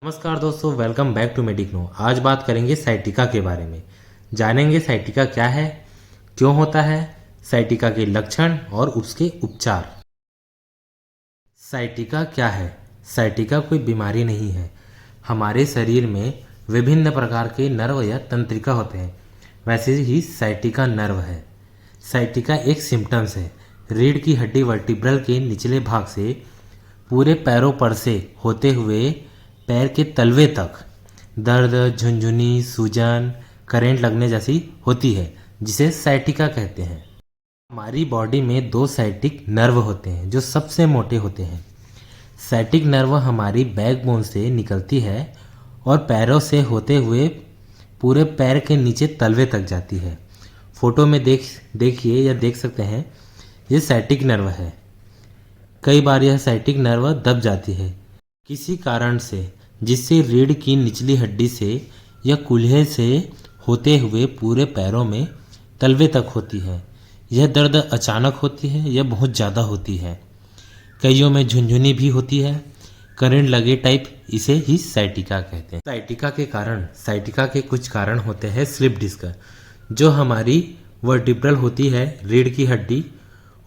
नमस्कार दोस्तों, welcome back to मेडिकनो। आज बात करेंगे साइटिका के बारे में। जानेंगे साइटिका क्या है, क्यों होता है, साइटिका के लक्षण और उसके उपचार। साइटिका क्या है? साइटिका कोई बीमारी नहीं है। हमारे शरीर में विभिन्न प्रकार के नर्व या तंत्रिका होते हैं, वैसे ही साइटिका नर्व है। साइटिका एक सिम्टम्स है। रीढ़ की हड्डी वर्टिब्रल के निचले भाग से पूरे पैरों पर से होते हुए पैर के तलवे तक दर्द, झुनझुनी, सूजन, करंट लगने जैसी होती है, जिसे साइटिका कहते हैं। हमारी बॉडी में दो साइटिक नर्व होते हैं जो सबसे मोटे होते हैं। साइटिक नर्व हमारी बैकबोन से निकलती है और पैरों से होते हुए पूरे पैर के नीचे तलवे तक जाती है। फोटो में देखिए या देख सकते हैं, ये साइटिक नर्व है। कई बार यह साइटिक नर्व दब जाती है किसी कारण से, जिससे रीढ़ की निचली हड्डी से या कूल्हे से होते हुए पूरे पैरों में तलवे तक होती है। यह दर्द अचानक होती है या बहुत ज़्यादा होती है। कईयों में झुनझुनी भी होती है, करंट लगे टाइप, इसे ही साइटिका कहते हैं। साइटिका के कुछ कारण होते हैं। स्लिप डिस्क, जो हमारी वर्टिब्रल होती है रीढ़ की हड्डी,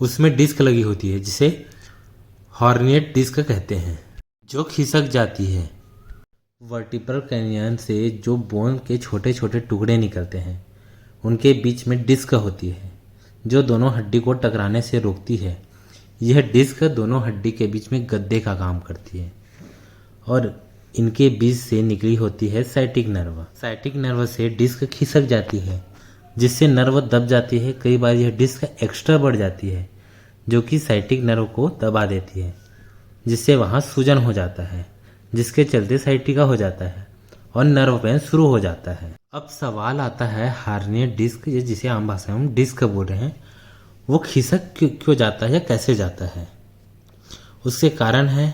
उसमें डिस्क लगी होती है, जिसे हॉर्निएट डिस्क कहते हैं, जो खिसक जाती है। वर्टिब्रल कैनियन से जो बोन के छोटे छोटे टुकड़े निकलते हैं, उनके बीच में डिस्क होती है, जो दोनों हड्डी को टकराने से रोकती है। यह डिस्क दोनों हड्डी के बीच में गद्दे का काम करती है और इनके बीच से निकली होती है साइटिक नर्व। साइटिक नर्व से डिस्क खिसक जाती है, जिससे नर्व दब जाती है। कई बार यह डिस्क एक्स्ट्रा बढ़ जाती है, जो कि साइटिक नर्व को दबा देती है, जिससे वहाँ सूजन हो जाता है, जिसके चलते साइटिका हो जाता है और नर्व पेन शुरू हो जाता है। अब सवाल आता है, हार्निएट डिस्क, ये जिसे आम भाषा में हम डिस्क बोल रहे हैं, वो खिसक क्यों जाता है या कैसे जाता है? उसके कारण है,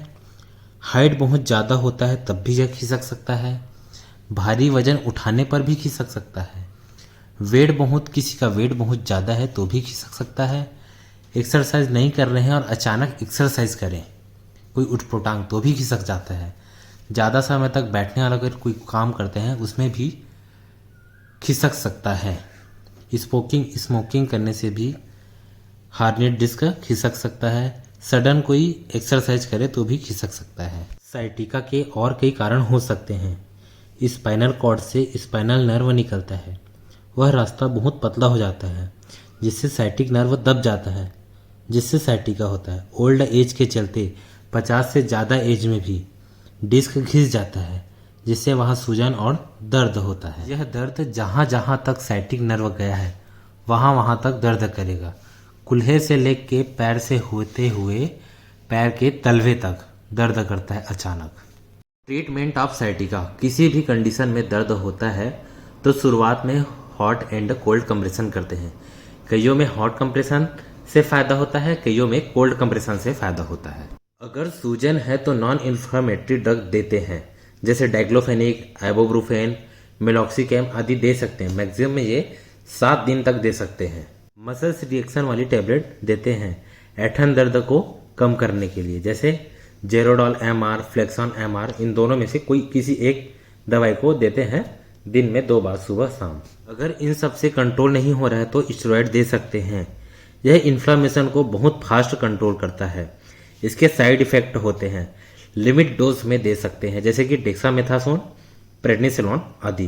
हाइट बहुत ज़्यादा होता है तब भी यह खिसक सकता है। भारी वजन उठाने पर भी खिसक सकता है। किसी का वेट बहुत ज़्यादा है तो भी खिसक सकता है। एक्सरसाइज नहीं कर रहे हैं और अचानक एक्सरसाइज करें, कोई उठपटांग, तो भी खिसक जाता है। ज़्यादा समय तक बैठने वाला अगर कोई काम करते हैं, उसमें भी खिसक सकता है। स्मोकिंग करने से भी हार्निएट डिस्क खिसक सकता है। सडन कोई एक्सरसाइज करे तो भी खिसक सकता है। साइटिका के और कई कारण हो सकते हैं। स्पाइनल कॉर्ड से स्पाइनल नर्व निकलता है, वह रास्ता बहुत पतला हो जाता है, जिससे साइटिक नर्व दब जाता है, जिससे साइटिका होता है। ओल्ड एज के चलते 50 से ज़्यादा एज में भी डिस्क घिस जाता है, जिससे वहाँ सूजन और दर्द होता है। यह दर्द जहाँ जहाँ तक साइटिक नर्व गया है, वहाँ वहाँ तक दर्द करेगा। कूल्हे से लेके पैर से होते हुए पैर के तलवे तक दर्द करता है अचानक। ट्रीटमेंट ऑफ साइटिका, किसी भी कंडीशन में दर्द होता है तो शुरुआत में हॉट एंड कोल्ड कंप्रेशन करते हैं। कईयों में हॉट कंप्रेशन से फ़ायदा होता है, कईयों में कोल्ड कंप्रेशन से फ़ायदा होता है। अगर सूजन है तो नॉन इन्फ्लामेटरी ड्रग देते हैं, जैसे डाइक्लोफेनिक, आइबोब्रूफेन, मेलॉक्सिकैम आदि दे सकते हैं। मैक्सिमम ये 7 दिन तक दे सकते हैं। मसल्स रिएक्शन वाली टैबलेट देते हैं ऐंठन दर्द को कम करने के लिए, जैसे जेरोडॉल MR, फ्लेक्सॉन MR, इन दोनों में से किसी एक दवाई को देते हैं दिन में 2 बार, सुबह शाम। अगर इन सब से कंट्रोल नहीं हो रहा है तो स्टेरॉइड दे सकते हैं। यह इन्फ्लामेशन को बहुत फास्ट कंट्रोल करता है। इसके साइड इफेक्ट होते हैं, लिमिट डोज में दे सकते हैं, जैसे कि डेक्सामेथासोन, प्रेडनिसोलोन आदि।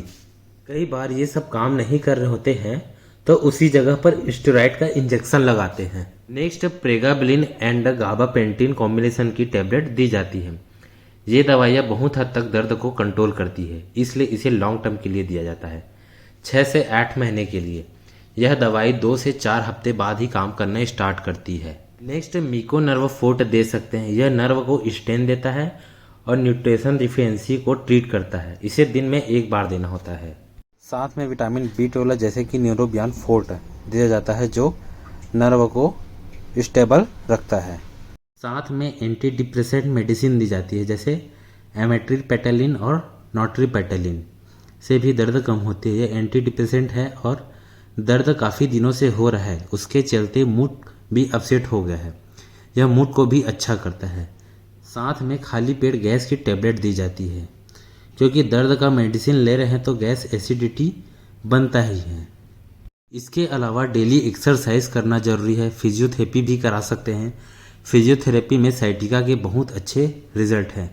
कई बार ये सब काम नहीं कर रहे होते हैं तो उसी जगह पर स्टेरॉइड का इंजेक्शन लगाते हैं। नेक्स्ट, प्रेगाबलिन एंड गाबापेंटिन कॉम्बिनेशन की टैबलेट दी जाती है। ये दवाइयाँ बहुत हद तक दर्द को कंट्रोल करती है, इसलिए इसे लॉन्ग टर्म के लिए दिया जाता है, 6 से 8 महीने के लिए। यह दवाई 2 से 4 हफ्ते बाद ही काम करना स्टार्ट करती है। नेक्स्ट, मिको नर्व फोर्ट दे सकते हैं। यह नर्व को स्ट्रेन देता है और न्यूट्रिशन डिफिशियंसी को ट्रीट करता है। इसे दिन में 1 बार देना होता है। साथ में विटामिन B12 जैसे कि न्यूरोबियान फोर्ट दिया जाता है, जो नर्व को स्टेबल रखता है। साथ में एंटी डिप्रेसेंट मेडिसिन दी जाती है, जैसे एमेट्रिपेटालिन और नॉट्रिपेटालिन से भी दर्द कम होती है। यह एंटी डिप्रेसेंट है और दर्द काफ़ी दिनों से हो रहा है, उसके चलते मूड भी अपसेट हो गया है, यह मूड को भी अच्छा करता है। साथ में खाली पेट गैस की टैबलेट दी जाती है। क्योंकि दर्द का मेडिसिन ले रहे हैं तो गैस एसिडिटी बनता ही है। इसके अलावा डेली एक्सरसाइज करना ज़रूरी है। फिजियोथेरेपी भी करा सकते हैं। फिजियोथेरेपी में साइटिका के बहुत अच्छे रिजल्ट हैं।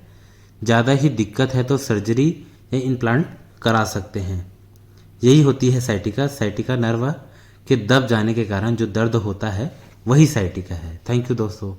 ज़्यादा ही दिक्कत है तो सर्जरी या इम्प्लांट करा सकते हैं। यही होती है साइटिका। साइटिका नर्व के दब जाने के कारण जो दर्द होता है वही साइटिका है। थैंक यू दोस्तों।